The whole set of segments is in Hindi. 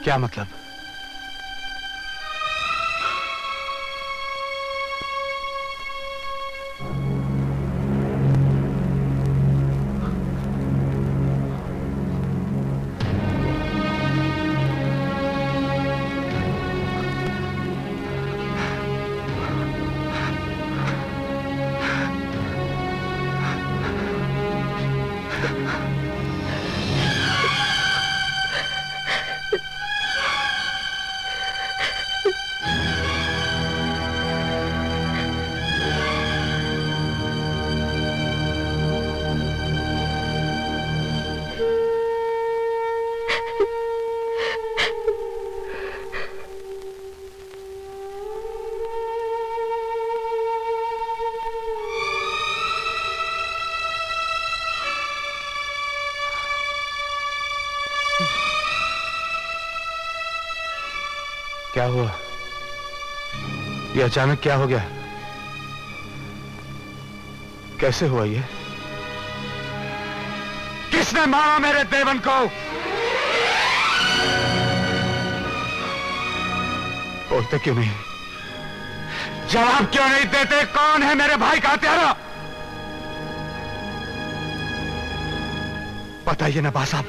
क्या मतलब? क्या हुआ? ये अचानक क्या हो गया? कैसे हुआ ये? किसने मारा मेरे देवन को? बोलते क्यों नहीं? जवाब क्यों नहीं देते? कौन है मेरे भाई का हत्यारा? बताइए ना बा साहब।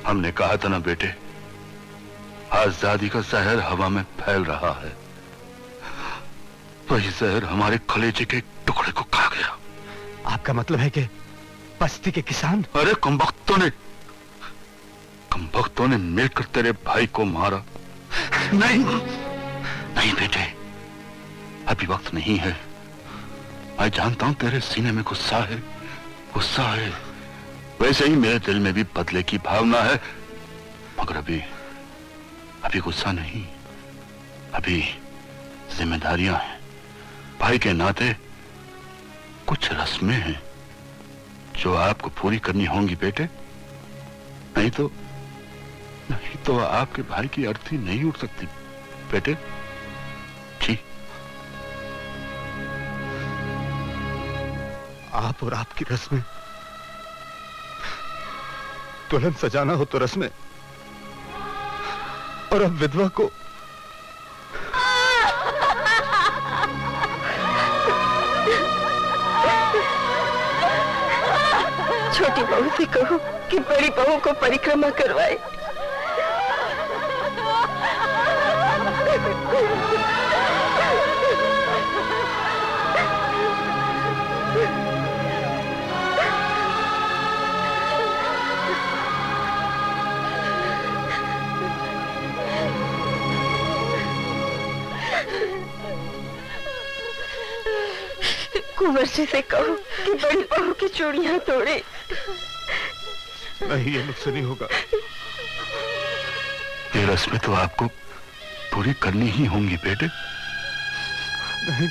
हमने कहा था ना बेटे, आजादी का जहर हवा में फैल रहा है। वही जहर हमारे कलेजे के टुकड़े को खा गया। आपका मतलब है कि बस्ती के किसान? अरे कमबख्तों ने मिलकर तेरे भाई को मारा। नहीं नहीं बेटे, अभी वक्त नहीं है। मैं जानता हूं तेरे सीने में गुस्सा है, गुस्सा है। वैसे ही मेरे दिल में भी बदले की भावना है, मगर अभी गुस्सा नहीं। अभी जिम्मेदारियां हैं। भाई के नाते कुछ रस्में हैं जो आपको पूरी करनी होंगी बेटे। नहीं तो आपके भाई की अर्थी नहीं उठ सकती बेटे। जी। आप और आपकी रस्में, दुल्हन सजाना हो तो रस्में, और अब विधवा को। छोटी बहू से कहो कि बड़ी बहू को परिक्रमा करवाए। कुंवर जी से कहो कि बड़ी बहू की चूड़ियां तोड़े। नहीं, ये मुझसे नहीं होगा। ये रस्में तो आपको पूरी करनी ही होंगी बेटे। नहीं।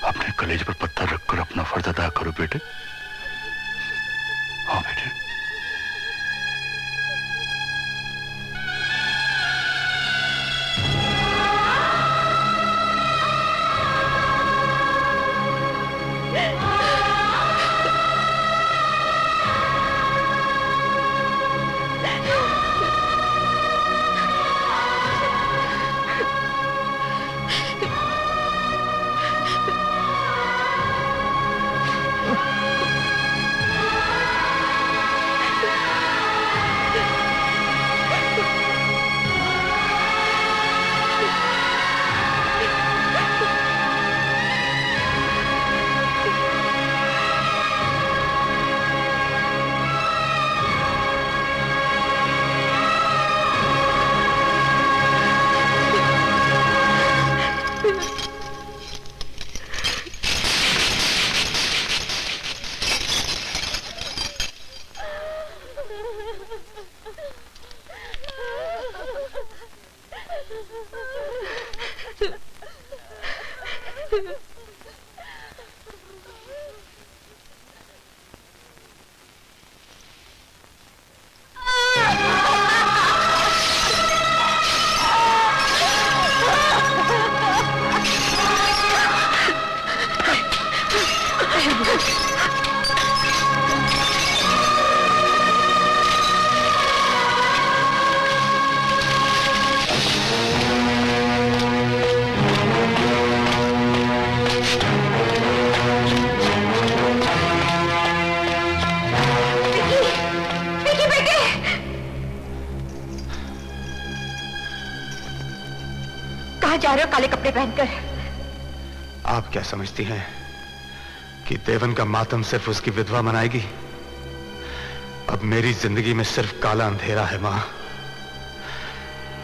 अपने कलेज पर पत्थर रखकर अपना फर्ज अदा करो बेटे। हाँ बेटे। रहे हो काले कपड़े पहनकर? आप क्या समझती हैं कि देवन का मातम सिर्फ उसकी विधवा मनाएगी? अब मेरी जिंदगी में सिर्फ काला अंधेरा है मां।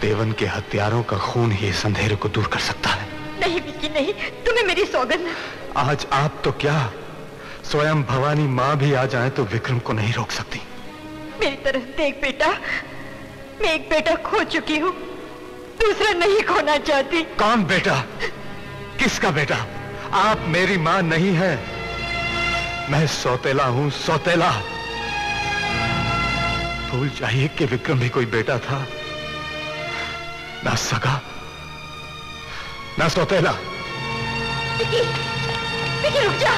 देवन के हत्यारों का खून ही इस अंधेरे को दूर कर सकता है। नहीं विक्की नहीं, तुम्हें मेरी सौगंध। आज आप तो क्या, स्वयं भवानी मां भी आ जाए तो विक्रम को नहीं रोक सकती। मेरी तरफ देख बेटा, मैं एक बेटा खो चुकी हूँ, दूसरा नहीं खोना चाहती। कौन बेटा? किसका बेटा? आप मेरी मां नहीं है, मैं सौतेला हूं, सौतेला। भूल जाइए कि विक्रम भी कोई बेटा था, ना सगा ना सौतेला। विक्की, विक्की रुक जा।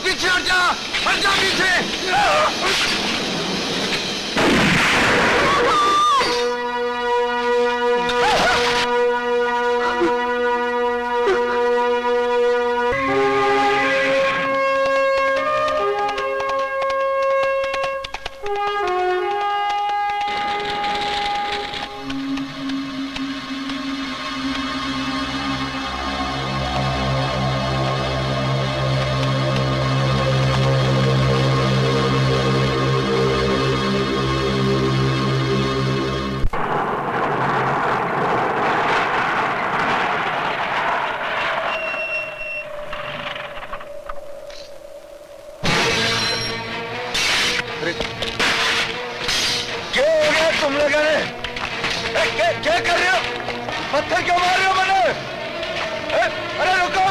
पीछे हट जा पीछे। तुम लोग क्या कर रहे हो? पत्थर क्यों मार रहे हो मुझे? अरे रुको!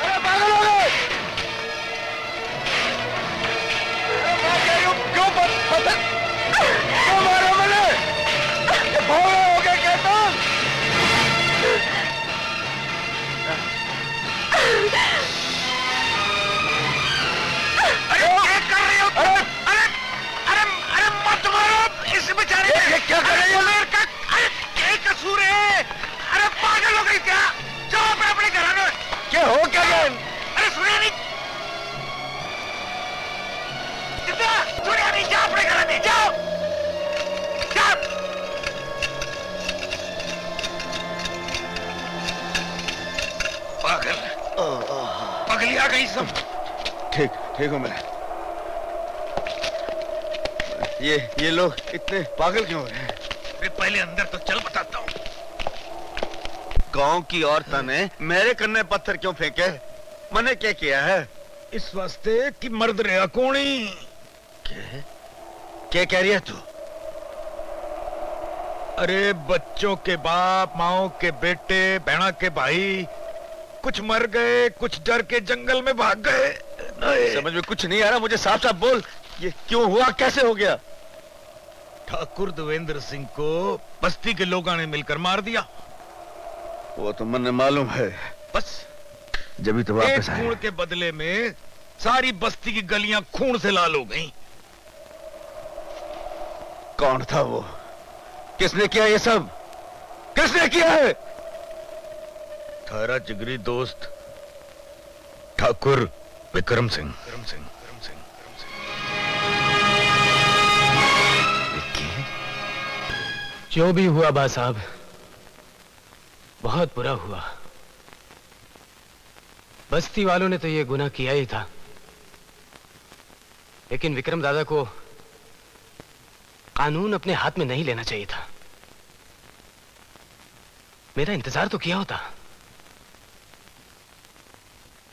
अरे पागल हो गए! मैं कह रही हूँ क्यों पत्थर क्यों मार रहे हो मुझे? भौरे हो गए क्या तुम? क्या कर रही है? क्या कसूर है? अरे पागल हो गई क्या? जाओ अपने घर में। क्या हो क्या गया? अरे सुनिए नहीं, सुनिए नहीं, जाओ अपने घर में, जाओ जाओ। पागल पगली आ गई सब। ठीक हूँ मैं। ये लोग इतने पागल क्यों हैं? मैं पहले अंदर तो चल बताता हूँ। गांव की औरतों ने मेरे कन्ने पत्थर क्यों फेंके? मैंने क्या किया है? इस वास्ते कि मर्द रहा कोणी। क्या कह रही है तू? अरे बच्चों के बाप, माओ के बेटे, बहना के भाई, कुछ मर गए, कुछ डर के जंगल में भाग गए। समझ में कुछ नहीं आ रहा, मुझे साफ साफ बोल, ये क्यों हुआ, कैसे हो गया? ठाकुर देवेंद्र सिंह को बस्ती के लोगों ने मिलकर मार दिया। वो तो मुझे मालूम है, बस जब ही तो वापस एक आए। खून के बदले में सारी बस्ती की गलियां खून से लाल हो गईं। कौन था वो? किसने किया ये सब? किसने किया है? थारा जिगरी दोस्त ठाकुर विक्रम सिंह। जो भी हुआ बा साहब, बहुत बुरा हुआ। बस्ती वालों ने तो ये गुनाह किया ही था, लेकिन विक्रम दादा को कानून अपने हाथ में नहीं लेना चाहिए था। मेरा इंतजार तो किया होता।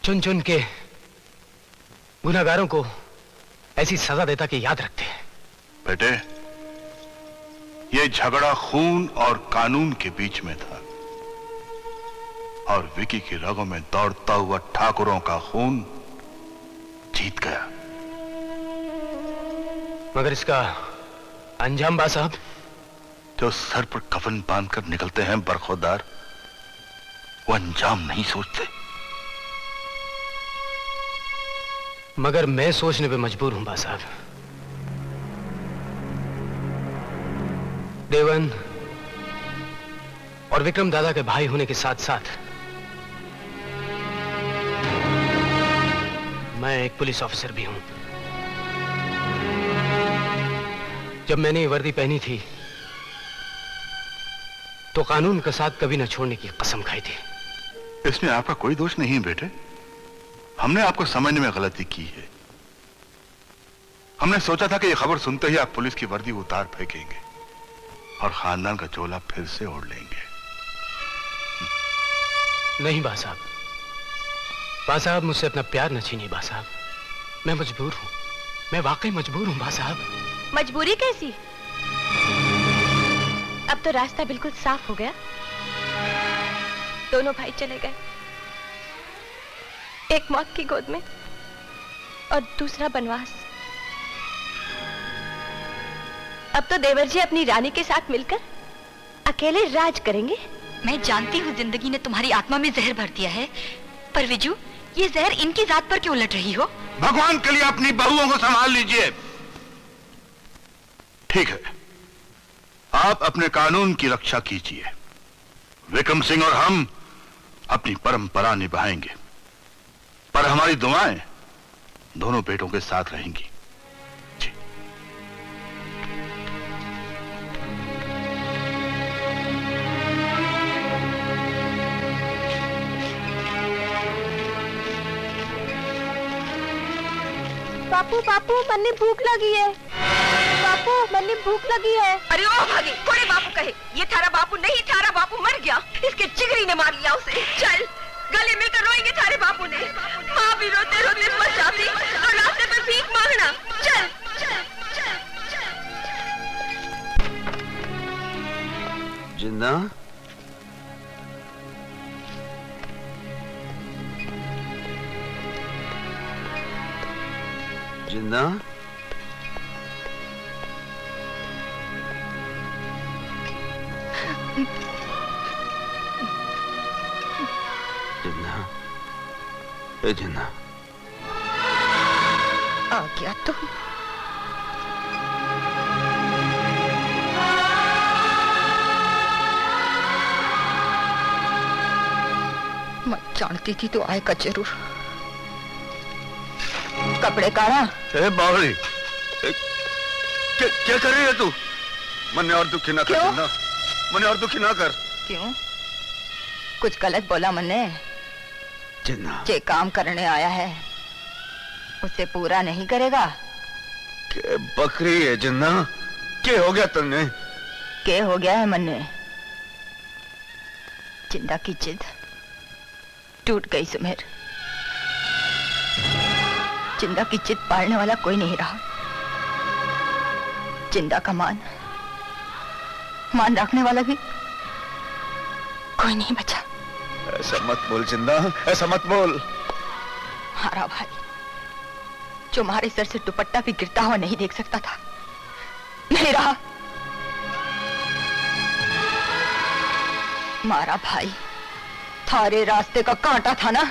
चुन चुन के गुनाहगारों को ऐसी सजा देता कि याद रखते हैं। बेटे, ये झगड़ा खून और कानून के बीच में था, और विकी की रगों में दौड़ता हुआ ठाकुरों का खून जीत गया। मगर इसका अंजाम बा साहब? जो सर पर कफन बांधकर निकलते हैं बरखुरदार, वो अंजाम नहीं सोचते। मगर मैं सोचने पे मजबूर हूं बा साहब। देवन और विक्रम दादा के भाई होने के साथ साथ मैं एक पुलिस ऑफिसर भी हूं। जब मैंने ये वर्दी पहनी थी तो कानून का साथ कभी न छोड़ने की कसम खाई थी। इसमें आपका कोई दोष नहीं है बेटे। हमने आपको समझने में गलती की है। हमने सोचा था कि यह खबर सुनते ही आप पुलिस की वर्दी उतार फेंकेंगे और खानदान का चोला फिर से ओढ़ लेंगे। नहीं बा साहब, बा साहब मुझसे अपना प्यार न छीनिए बा साहब। मैं मजबूर हूं, मैं वाकई मजबूर हूं बा साहब। मजबूरी कैसी? अब तो रास्ता बिल्कुल साफ हो गया। दोनों भाई चले गए, एक मौत की गोद में और दूसरा बनवास। अब तो देवर जी अपनी रानी के साथ मिलकर अकेले राज करेंगे। मैं जानती हूँ जिंदगी ने तुम्हारी आत्मा में जहर भर दिया है, पर विजू, ये जहर इनकी जात पर क्यों उलट रही हो? भगवान के लिए अपनी बहुओं को संभाल लीजिए। ठीक है, आप अपने कानून की रक्षा कीजिए। विक्रम सिंह और हम अपनी परंपरा निभाएंगे, पर हमारी दुआएं दोनों बेटों के साथ रहेंगी। जी। बापू बापू मन्ने भूख लगी है। बापू मन्ने भूख लगी है। अरे ओ भागी, कोड़े बापू कहे, ये थारा बापू नहीं, थारा बापू मर गया। इसके जिगरी ने मार लिया उसे। चल, गले मिलकर रोएंगे थारे बापू ने। माँ भी रोते रोते मर जाती और रास्ते पर भीख मांगना। चल चल चल चल। जिन्ना, जिन्ना, जिन्ना, ए जिन्ना, आ गया तू। मैं जानती थी तो आएगा जरूर। कपड़े काढ़ा। ए बावली, क्या कर रही है तू? मन्ने और दुखी ना कर जिन्ना, मन्ने और दुखी ना कर। क्यों? कुछ गलत बोला मन्ने? जिन्ना, जे काम करने आया है उसे पूरा नहीं करेगा? के बकरी है जिन्ना, क्या हो गया तुमने? के हो गया है मन्ने? जिंदा की जिद टूट गई सुमेर। जिंदा की जिद पालने वाला कोई नहीं रहा। जिंदा का मान रखने वाला भी कोई नहीं बचा। ऐसा मत बोल जिंदा, ऐसा मत बोल। हमारा भाई जो हमारे सर से दुपट्टा भी गिरता हुआ नहीं देख सकता था, नहीं रहा। हमारा भाई थारे रास्ते का कांटा था ना,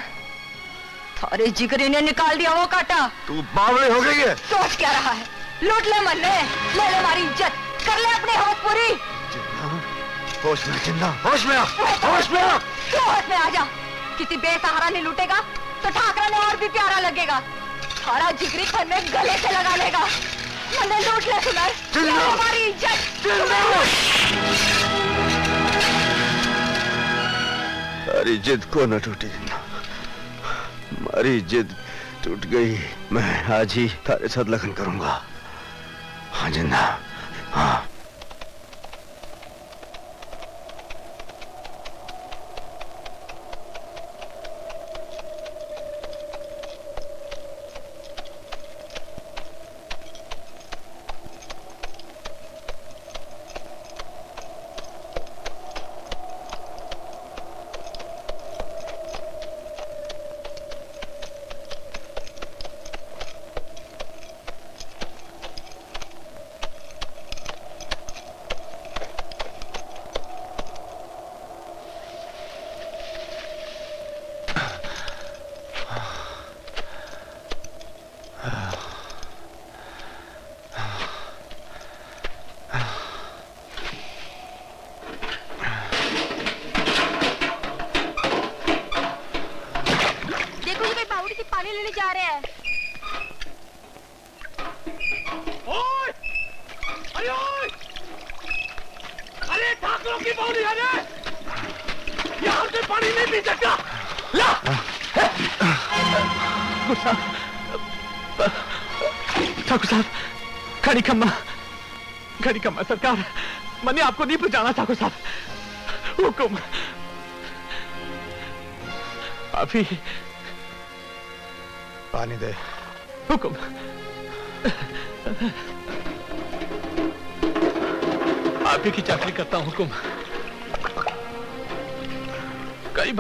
थारे जिगरे ने निकाल दिया वो कांटा। तू बावली हो गई है। सोच क्या रहा है? लूट ले मन्ने, ले ले हमारी इज्जत, कर ले अपनी होश पूरी। होश में जिंदा, होश में आ, होश में आ। क्यों होश में आ जा? किसी बेसहारा ने लूटेगा तो ठाकरा ने और भी प्यारा लगेगा। सारा जिगरी खन में गले से लगा लेगा। मैंने लूट ले सुनर, ये हमारी इज्जत। हमारी जिद को न टूटी, हमारी जिद टूट गई। मैं आज ही तारे साथ लगन करूंगा। हाँ जिंदा, हाँ। पानी लेने जा रहे हैं। ओए! अरे ओए! अरे ठाकुरों की बावड़ी है रे! यहाँ से पानी नहीं पी सकता। ला! ठाकुर साहब, खड़ी खम्मा सरकार, मैंने आपको नहीं बचाना ठाकुर साहब। हुकुम। अभी पानी दे। हुकुम। आप ही की चाकरी करता हूँ हुकुम। कई बार